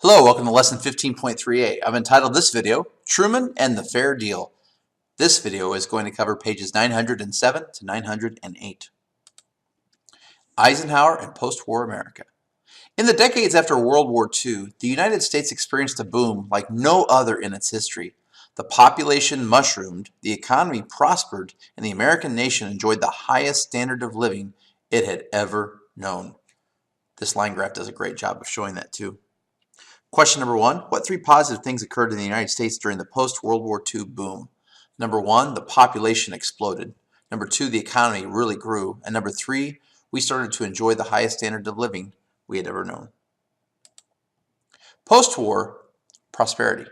Hello, welcome to Lesson 15.3A. I've entitled this video, Truman and the Fair Deal. This video is going to cover pages 907 to 908. Eisenhower and post-war America. In the decades after World War II, the United States experienced a boom like no other in its history. The population mushroomed, the economy prospered, and the American nation enjoyed the highest standard of living it had ever known. This line graph does a great job of showing that too. Question number 1, what three positive things occurred in the United States during the post-World War II boom? Number 1, the population exploded. Number 2, the economy really grew. And number 3, we started to enjoy the highest standard of living we had ever known. Post-war prosperity.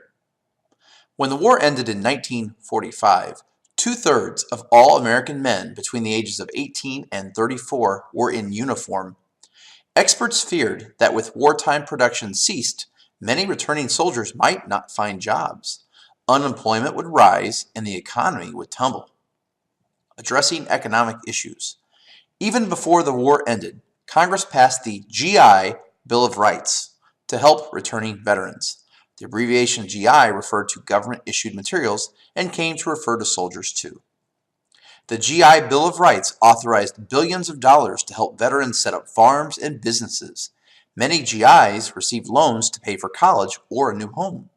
When the war ended in 1945, 2/3 of all American men between the ages of 18 and 34 were in uniform. Experts feared that with wartime production ceased, many returning soldiers might not find jobs. Unemployment would rise and the economy would tumble. Addressing economic issues. Even before the war ended, Congress passed the GI Bill of Rights to help returning veterans. The abbreviation GI referred to government-issued materials and came to refer to soldiers too. The GI Bill of Rights authorized billions of dollars to help veterans set up farms and businesses. Many GIs received loans to pay for college or a new home.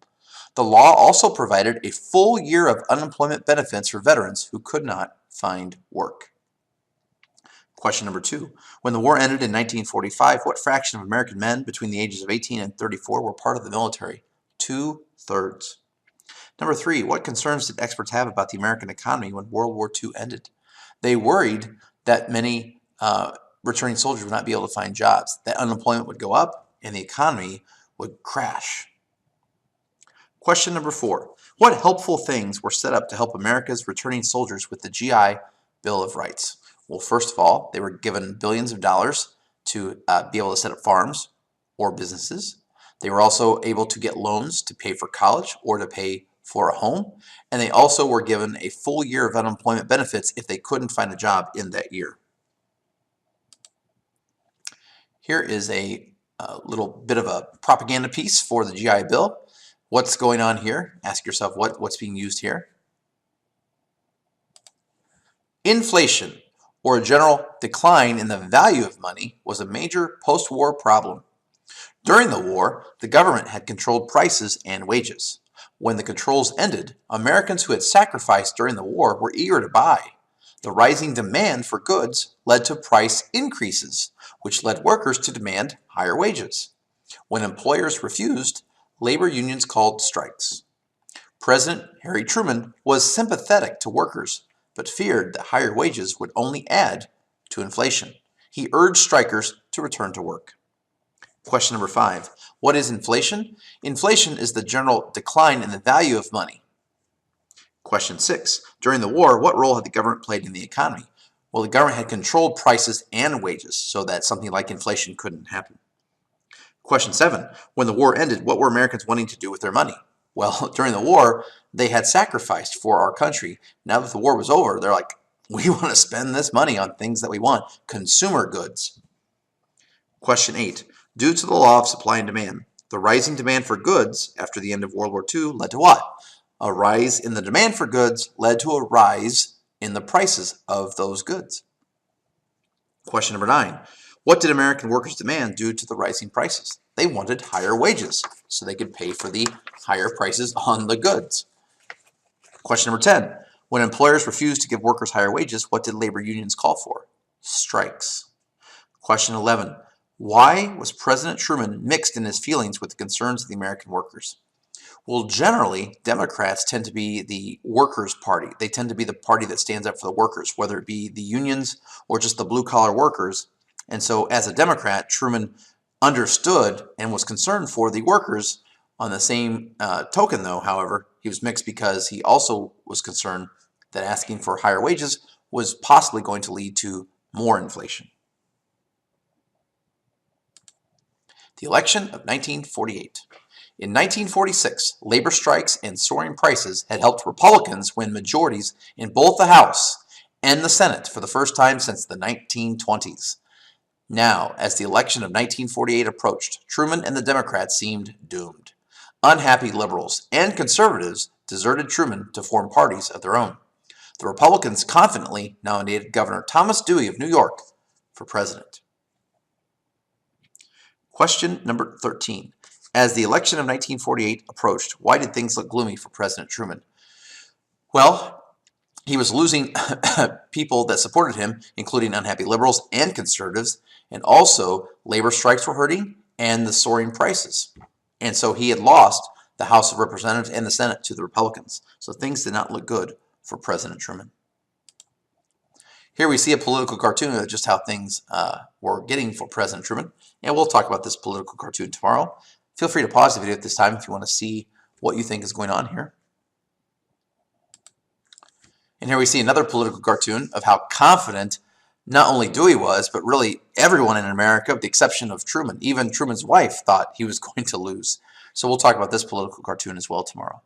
The law also provided a full year of unemployment benefits for veterans who could not find work. Question number 2. When the war ended in 1945, what fraction of American men between the ages of 18 and 34 were part of the military? 2/3. Number 3. What concerns did experts have about the American economy when World War II ended? They worried that many returning soldiers would not be able to find jobs, that unemployment would go up, and the economy would crash. Question number 4. What helpful things were set up to help America's returning soldiers with the GI Bill of Rights? Well, first of all, they were given billions of dollars to be able to set up farms or businesses. They were also able to get loans to pay for college or to pay for a home, and they also were given a full year of unemployment benefits if they couldn't find a job in that year. Here is a little bit of a propaganda piece for the GI Bill. What's going on here? Ask yourself what's being used here. Inflation, or a general decline in the value of money, was a major post-war problem. During the war, the government had controlled prices and wages. When the controls ended, Americans who had sacrificed during the war were eager to buy. The rising demand for goods led to price increases, which led workers to demand higher wages. When employers refused, labor unions called strikes. President Harry Truman was sympathetic to workers, but feared that higher wages would only add to inflation. He urged strikers to return to work. Question number 5. What is inflation? Inflation is the general decline in the value of money. Question 6. During the war, what role had the government played in the economy? Well, the government had controlled prices and wages so that something like inflation couldn't happen. Question 7. When the war ended, what were Americans wanting to do with their money? Well, during the war, they had sacrificed for our country. Now that the war was over, they're like, we want to spend this money on things that we want, consumer goods. Question 8. Due to the law of supply and demand, the rising demand for goods after the end of World War II led to what? A rise in the demand for goods led to a rise in the prices of those goods. Question number 9. What did American workers demand due to the rising prices? They wanted higher wages so they could pay for the higher prices on the goods. Question number 10. When employers refused to give workers higher wages, what did labor unions call for? Strikes. Question 11. Why was President Truman mixed in his feelings with the concerns of the American workers? Well, generally, Democrats tend to be the workers' party. They tend to be the party that stands up for the workers, whether it be the unions or just the blue-collar workers. And so as a Democrat, Truman understood and was concerned for the workers. On the same token, though, however, he was mixed because he also was concerned that asking for higher wages was possibly going to lead to more inflation. The election of 1948. In 1946, labor strikes and soaring prices had helped Republicans win majorities in both the House and the Senate for the first time since the 1920s. Now, as the election of 1948 approached, Truman and the Democrats seemed doomed. Unhappy liberals and conservatives deserted Truman to form parties of their own. The Republicans confidently nominated Governor Thomas Dewey of New York for president. Question number 13. As the election of 1948 approached, why did things look gloomy for President Truman? Well, he was losing people that supported him, including unhappy liberals and conservatives, and also labor strikes were hurting and the soaring prices. And so he had lost the House of Representatives and the Senate to the Republicans. So things did not look good for President Truman. Here we see a political cartoon of just how things were getting for President Truman. And we'll talk about this political cartoon tomorrow. Feel free to pause the video at this time if you want to see what you think is going on here. And here we see another political cartoon of how confident not only Dewey was, but really everyone in America, with the exception of Truman. Even Truman's wife thought he was going to lose. So we'll talk about this political cartoon as well tomorrow.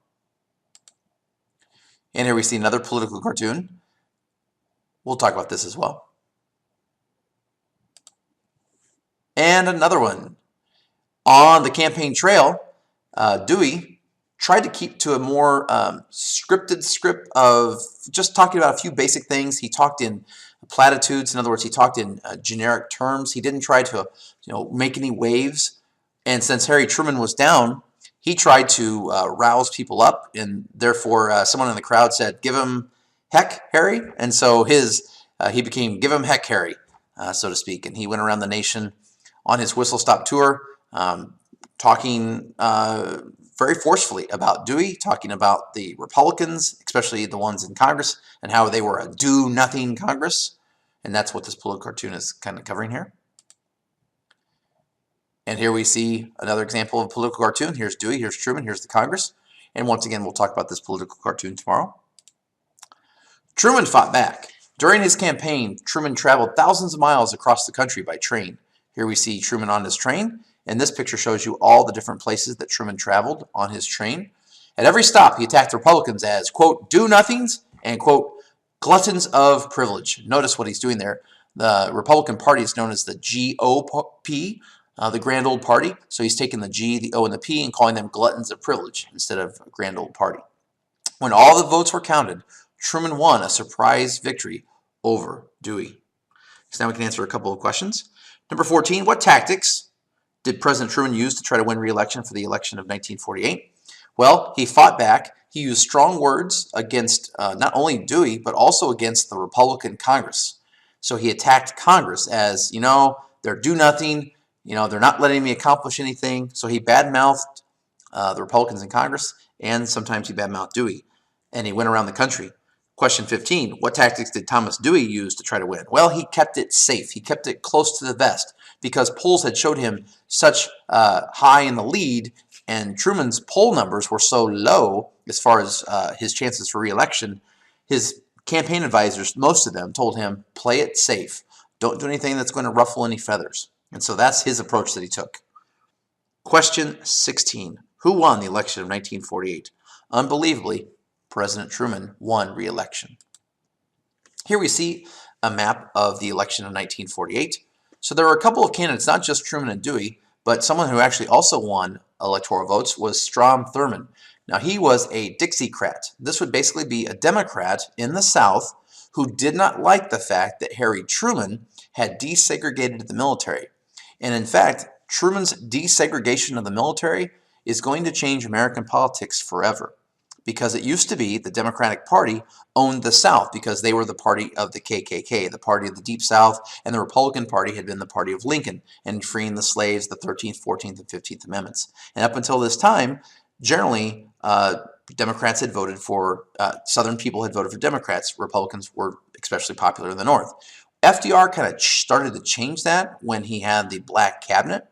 And here we see another political cartoon. We'll talk about this as well. And another one. On the campaign trail, Dewey tried to keep to a more scripted script of just talking about a few basic things. He talked in platitudes. In other words, he talked in generic terms. He didn't try to make any waves. And since Harry Truman was down, he tried to rouse people up. And therefore, someone in the crowd said, "Give him heck, Harry." And so he became "Give him heck, Harry," so to speak. And he went around the nation on his whistle-stop tour, talking very forcefully about Dewey, talking about the Republicans, especially the ones in Congress, and how they were a do-nothing Congress. And that's what this political cartoon is kind of covering here. And here we see another example of a political cartoon. Here's Dewey, here's Truman, here's the Congress. And once again, we'll talk about this political cartoon tomorrow. Truman fought back. During his campaign, Truman traveled thousands of miles across the country by train. Here we see Truman on his train. And this picture shows you all the different places that Truman traveled on his train. At every stop, he attacked the Republicans as, quote, do-nothings and, quote, gluttons of privilege. Notice what he's doing there. The Republican Party is known as the GOP, the Grand Old Party. So he's taking the G, the O, and the P and calling them gluttons of privilege instead of a Grand Old Party. When all the votes were counted, Truman won a surprise victory over Dewey. So now we can answer a couple of questions. Number 14, what tactics did President Truman use to try to win re-election for the election of 1948? Well, he fought back. He used strong words against not only Dewey, but also against the Republican Congress. So he attacked Congress as, they're do-nothing, they're not letting me accomplish anything. So he badmouthed the Republicans in Congress, and sometimes he badmouthed Dewey. And he went around the country. Question 15, what tactics did Thomas Dewey use to try to win? Well, he kept it safe. He kept it close to the vest because polls had showed him such high in the lead, and Truman's poll numbers were so low as far as his chances for re-election. His campaign advisors, most of them, told him, play it safe. Don't do anything that's going to ruffle any feathers. And so that's his approach that he took. Question 16, who won the election of 1948? Unbelievably, President Truman won re-election. Here we see a map of the election of 1948. So there were a couple of candidates, not just Truman and Dewey, but someone who actually also won electoral votes was Strom Thurmond. Now he was a Dixiecrat. This would basically be a Democrat in the South who did not like the fact that Harry Truman had desegregated the military. And in fact, Truman's desegregation of the military is going to change American politics forever. Because it used to be the Democratic Party owned the South because they were the party of the KKK, the party of the Deep South, and the Republican Party had been the party of Lincoln and freeing the slaves, the 13th, 14th, and 15th Amendments. And up until this time, generally, Democrats had voted for, Southern people had voted for Democrats. Republicans were especially popular in the North. FDR kind of started to change that when he had the black cabinet,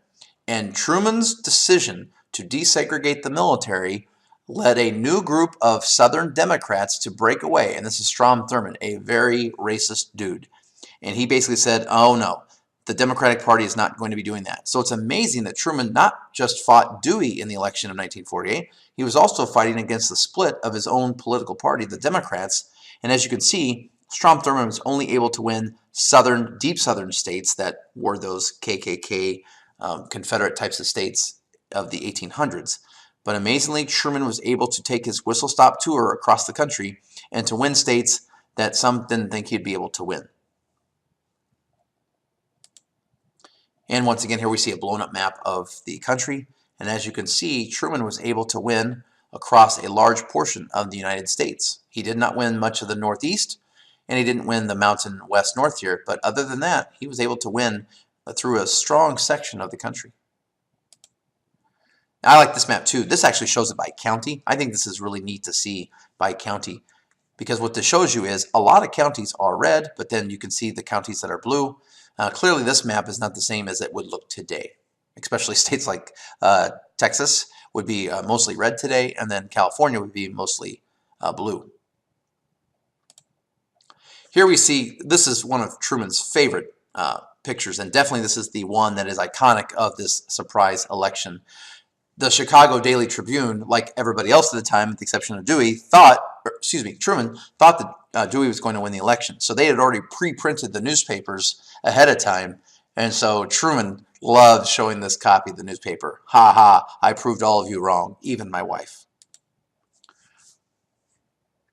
and Truman's decision to desegregate the military led a new group of Southern Democrats to break away. And this is Strom Thurmond, a very racist dude. And he basically said, oh no, the Democratic Party is not going to be doing that. So it's amazing that Truman not just fought Dewey in the election of 1948, he was also fighting against the split of his own political party, the Democrats. And as you can see, Strom Thurmond was only able to win deep southern states that were those KKK Confederate types of states of the 1800s. But amazingly, Truman was able to take his whistle-stop tour across the country and to win states that some didn't think he'd be able to win. And once again, here we see a blown-up map of the country. And as you can see, Truman was able to win across a large portion of the United States. He did not win much of the Northeast, and he didn't win the mountain west north here. But other than that, he was able to win through a strong section of the country. Now, I like this map too. This actually shows it by county. I think this is really neat to see by county, because what this shows you is a lot of counties are red, but then you can see the counties that are blue. Clearly, this map is not the same as it would look today, especially states like Texas would be mostly red today, and then California would be mostly blue. Here we see, this is one of Truman's favorite pictures, and definitely this is the one that is iconic of this surprise election. The Chicago Daily Tribune, like everybody else at the time, with the exception of Truman thought that Dewey was going to win the election. So they had already pre-printed the newspapers ahead of time, and so Truman loved showing this copy of the newspaper. Ha ha, I proved all of you wrong, even my wife.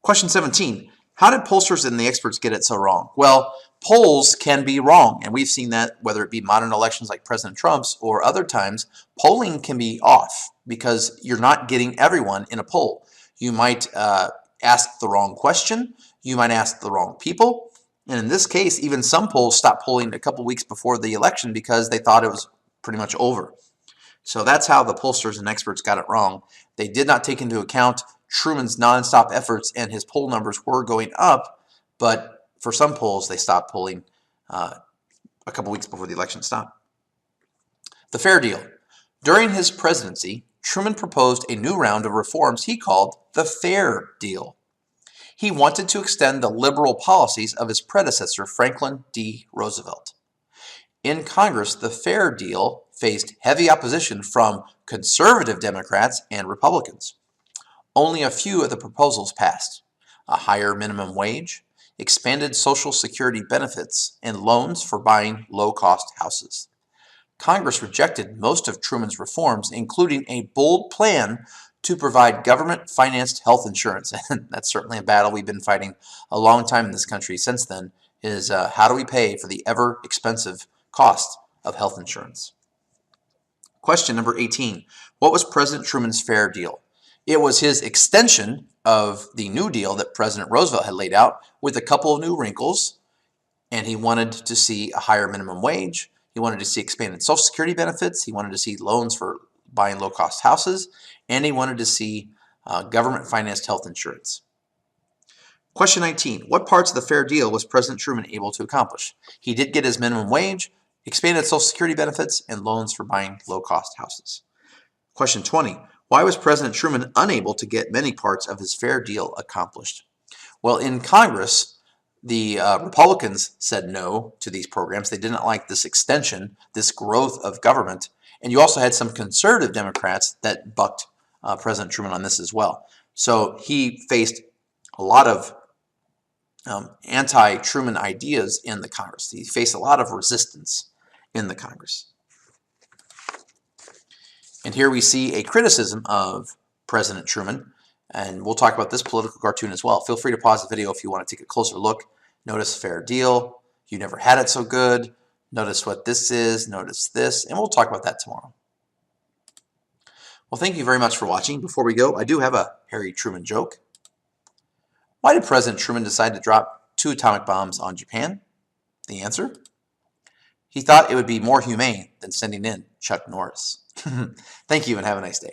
Question 17. How did pollsters and the experts get it so wrong? Well, polls can be wrong, and we've seen that whether it be modern elections like President Trump's or other times, polling can be off because you're not getting everyone in a poll. You might ask the wrong question, you might ask the wrong people, and in this case, even some polls stopped polling a couple weeks before the election because they thought it was pretty much over. So that's how the pollsters and experts got it wrong. They did not take into account Truman's nonstop efforts, and his poll numbers were going up, but for some polls, they stopped polling a couple weeks before the election stopped. The fair deal. During his presidency, Truman proposed a new round of reforms he called the fair deal. He wanted to extend the liberal policies of his predecessor, Franklin D. Roosevelt. In Congress, the fair deal faced heavy opposition from conservative Democrats and Republicans. Only a few of the proposals passed: a higher minimum wage, expanded Social Security benefits, and loans for buying low-cost houses. Congress rejected most of Truman's reforms, including a bold plan to provide government-financed health insurance. And that's certainly a battle we've been fighting a long time in this country since then, is how do we pay for the ever-expensive cost of health insurance? Question number 18. What was President Truman's fair deal? It was his extension of the New Deal that President Roosevelt had laid out with a couple of new wrinkles, and he wanted to see a higher minimum wage. He wanted to see expanded Social Security benefits. He wanted to see loans for buying low-cost houses, and he wanted to see government-financed health insurance. Question 19. What parts of the fair deal was President Truman able to accomplish? He did get his minimum wage, expanded Social Security benefits, and loans for buying low-cost houses. Question 20. Why was President Truman unable to get many parts of his fair deal accomplished? Well, in Congress, the Republicans said no to these programs. They did not like this extension, this growth of government. And you also had some conservative Democrats that bucked President Truman on this as well. So he faced a lot of anti-Truman ideas in the Congress. He faced a lot of resistance in the Congress. And here we see a criticism of President Truman, and we'll talk about this political cartoon as well. Feel free to pause the video if you want to take a closer look. Notice fair deal. You never had it so good. Notice what this is. Notice this, and we'll talk about that tomorrow. Well, thank you very much for watching. Before we go, I do have a Harry Truman joke. Why did President Truman decide to drop 2 atomic bombs on Japan? The answer? He thought it would be more humane than sending in Chuck Norris. Thank you and have a nice day.